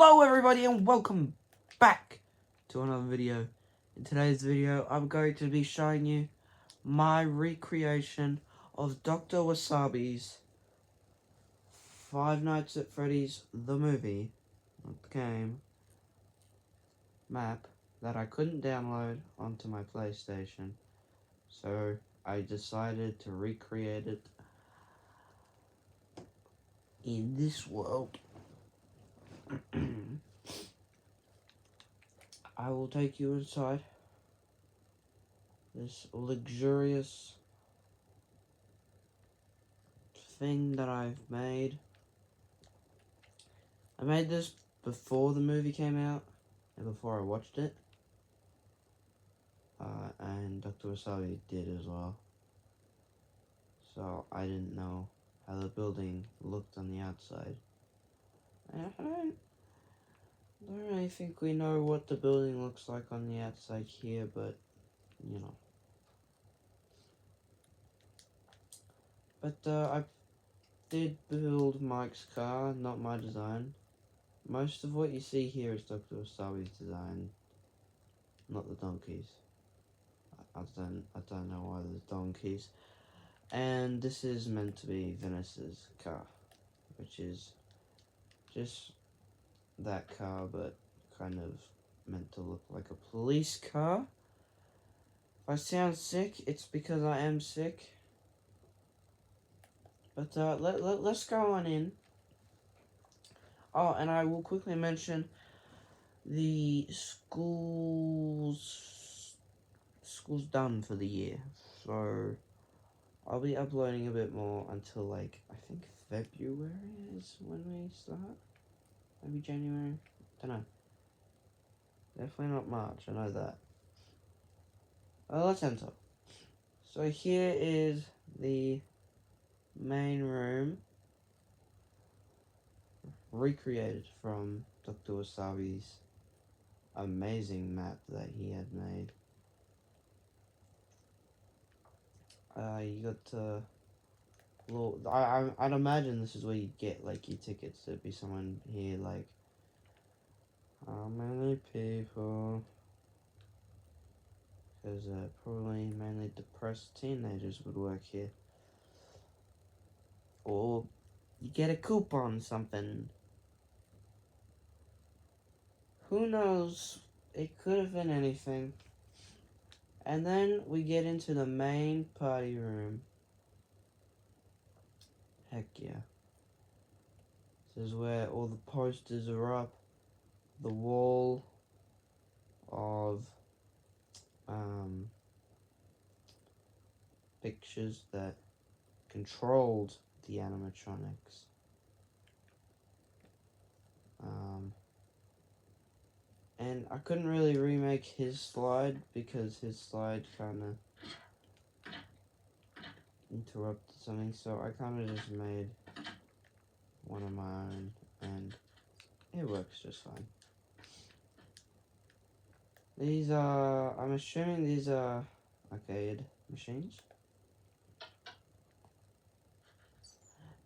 Hello everybody and welcome back to another video. In today's video I'm going to be showing you my recreation of Doctor Wasabi's Five Nights at Freddy's the movie, not the game, map that I couldn't download onto my PlayStation. So I decided to recreate it in this world. I will take you inside this luxurious thing that I've made. I made this before the movie came out and before I watched it. And Doctor Wasabi did as well. So I didn't know how the building looked on the outside. And I don't really think we know what the building looks like on the outside here, but you know. But I did build Mike's car, not my design. Most of what you see here is Doctor Wasabi's design, not the donkeys. I don't know why there's donkeys. And this is meant to be Vanessa's car, which is just that car, but kind of meant to look like a police car. If I sound sick, it's because I am sick. But let's go on in. Oh, and I will quickly mention the school's done for the year, so I'll be uploading a bit more until, like, I think February is when we start. Maybe January? Don't know. Definitely not March, I know that. Let's enter. So here is the main room, recreated from Doctor Wasabi's amazing map that he had made. You got well, I'd imagine this is where you get, like, your tickets. There'd be someone here, like, how many people? Because probably mainly depressed teenagers would work here. Or you get a coupon, something. Who knows? It could have been anything. And then we get into the main party room. Heck yeah. This is where all the posters are up. The wall of pictures that controlled the animatronics. And I couldn't really remake his slide because his slide kind of interrupted something, so I kind of just made one of my own, and it works just fine. These are, I'm assuming these are arcade machines.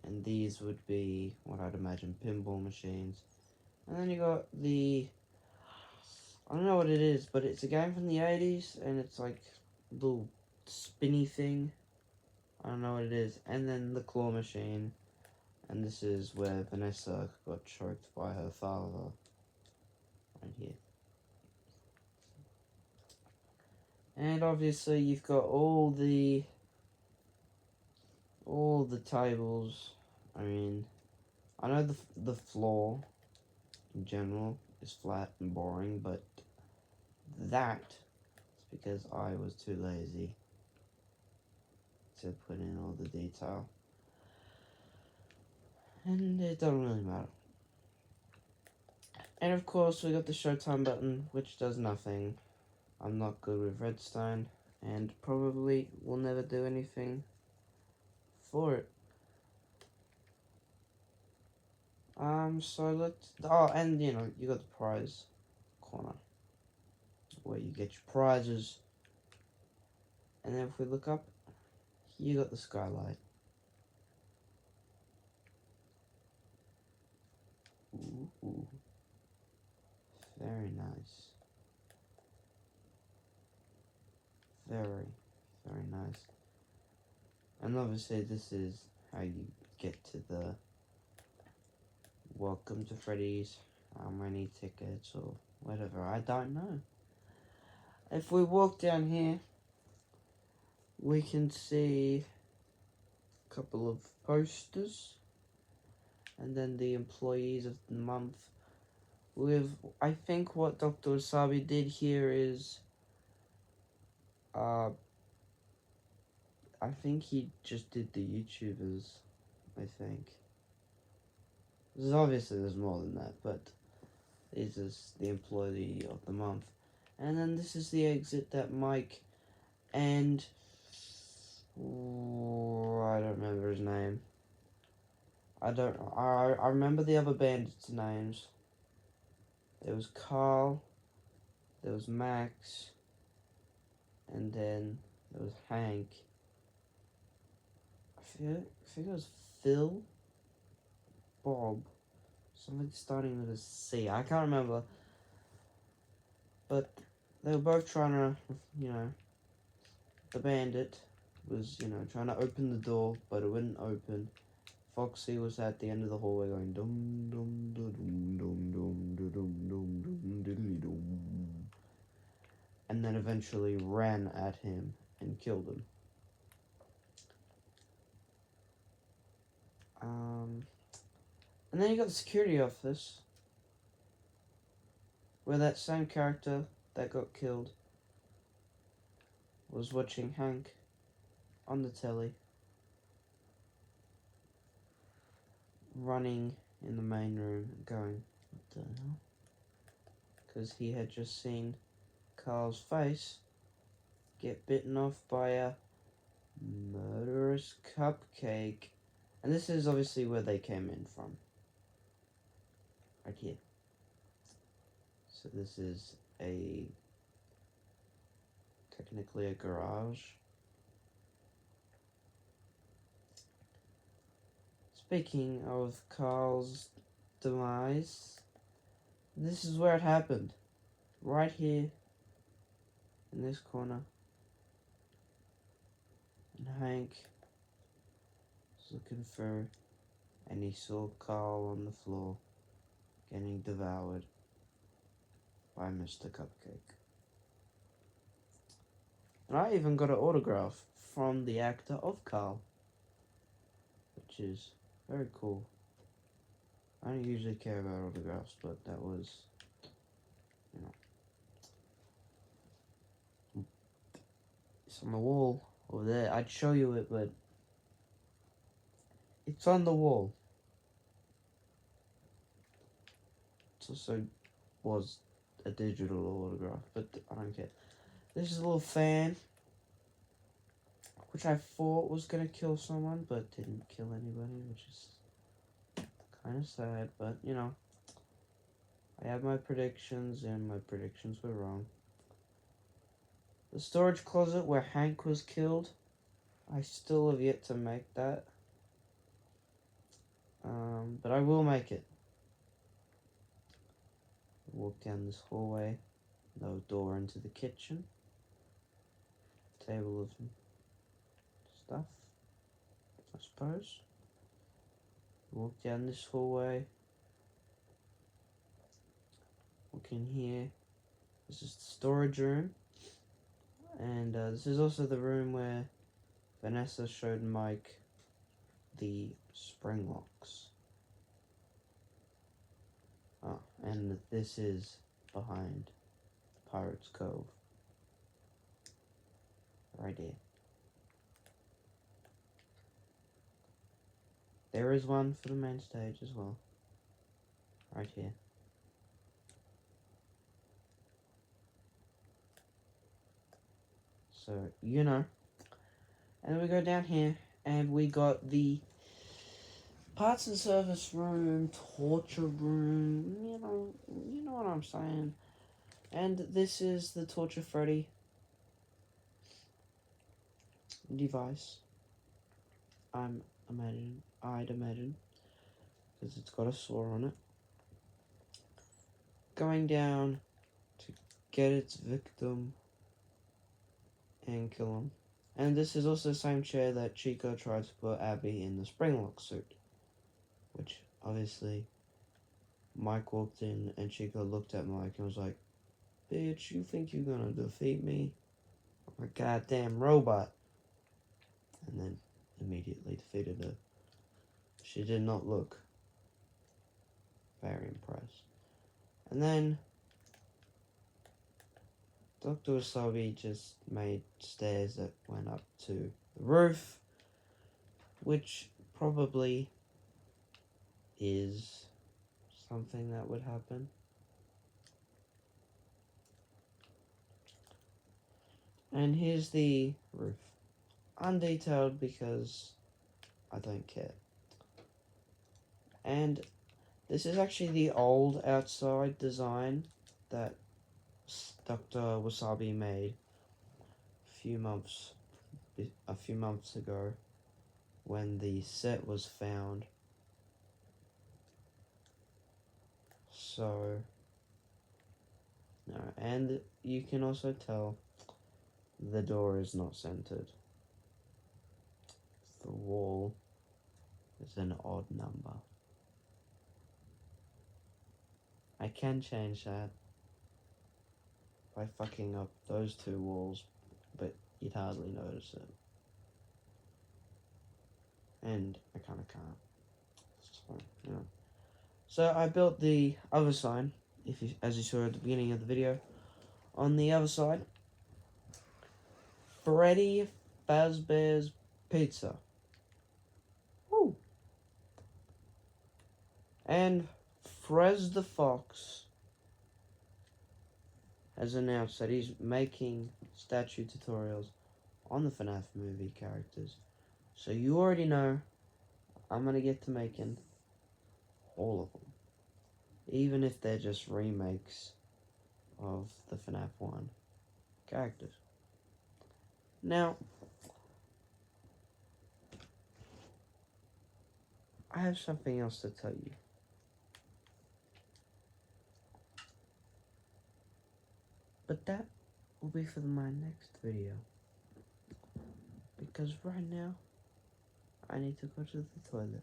And these would be what I'd imagine pinball machines. And then you got the, I don't know what it is, but it's a game from the 80s, and it's like a little spinny thing. I don't know what it is. And then the claw machine. And this is where Vanessa got choked by her father. Right here. And obviously you've got all the tables. I mean, I know the floor in general is flat and boring, but that is because I was too lazy to put in all the detail. And it doesn't really matter. And of course we got the Showtime button, which does nothing. I'm not good with redstone, and probably will never do anything for it. So let's, oh, and you know, you got the prize corner, where you get your prizes. And then if we look up, you got the skylight. Ooh. Very, very nice. And obviously this is how you get to the welcome to Freddy's, how many tickets or whatever, I don't know. If we walk down here, we can see a couple of posters, and then the employees of the month. With, I think what Doctor Wasabi did here is, I think he just did the YouTubers, I think. There's obviously there's more than that, but this is the employee of the month. And then this is the exit that Mike and I don't remember his name. I remember the other bandits' names. There was Carl, there was Max, and then there was Hank. I think it was Phil, Bob, something starting with a C. I can't remember. But they were both trying to, the bandit was, trying to open the door, but it wouldn't open. Foxy was at the end of the hallway going dum dum dum dum dum dum dum dum dum diddly dum, and then eventually ran at him and killed him. And then you got the security office, where that same character that got killed was watching Hank on the telly, running in the main room, going, what the hell? Because he had just seen Carl's face get bitten off by a murderous cupcake. And this is obviously where they came in from. Right here. So this is technically a garage. Speaking of Carl's demise, this is where it happened. Right here, in this corner. And Hank was looking for, and he saw Carl on the floor, getting devoured by Mr. Cupcake. And I even got an autograph from the actor of Carl, which is very cool. I don't usually care about autographs, but that was, it's on the wall over there. I'd show you it, but it's on the wall. It also was a digital autograph, but I don't care. This is a little fan, which I thought was gonna kill someone, but didn't kill anybody, which is kind of sad, but I had my predictions, and my predictions were wrong. The storage closet where Hank was killed, I still have yet to make that. But I will make it. Walk down this hallway, no door into the kitchen. Table of stuff, I suppose. Walk down this hallway. Walk in here. This is the storage room. And this is also the room where Vanessa showed Mike the spring locks. Oh, and this is behind Pirate's Cove. Right here. There is one for the main stage as well. Right here. So, And then we go down here, and we got the parts and service room, torture room, you know what I'm saying. And this is the Torture Freddy device. I'd imagine, because it's got a saw on it. Going down to get its victim, and kill him. And this is also the same chair that Chico tried to put Abby in the Springlock suit. Which, obviously, Mike walked in and Chico looked at Mike and was like, "Bitch, you think you're gonna defeat me? I'm a goddamn robot." And then immediately defeated her. She did not look very impressed. And then Doctor Wasabi just made stairs that went up to the roof, which probably is something that would happen. And here's the roof. Undetailed because I don't care. And this is actually the old outside design that Doctor Wasabi made a few months ago when the set was found. So, no, and you can also tell the door is not centered. The wall is an odd number. I can change that by fucking up those two walls, but you'd hardly notice it. And I kind of can't. So, yeah. So I built the other sign, as you saw at the beginning of the video. On the other side, Freddy Fazbear's Pizza. Woo! And Frez the Fox has announced that he's making statue tutorials on the FNAF movie characters. So you already know I'm gonna get to making all of them. Even if they're just remakes of the FNAF 1 characters. Now, I have something else to tell you. But that will be for my next video. Because right now, I need to go to the toilet.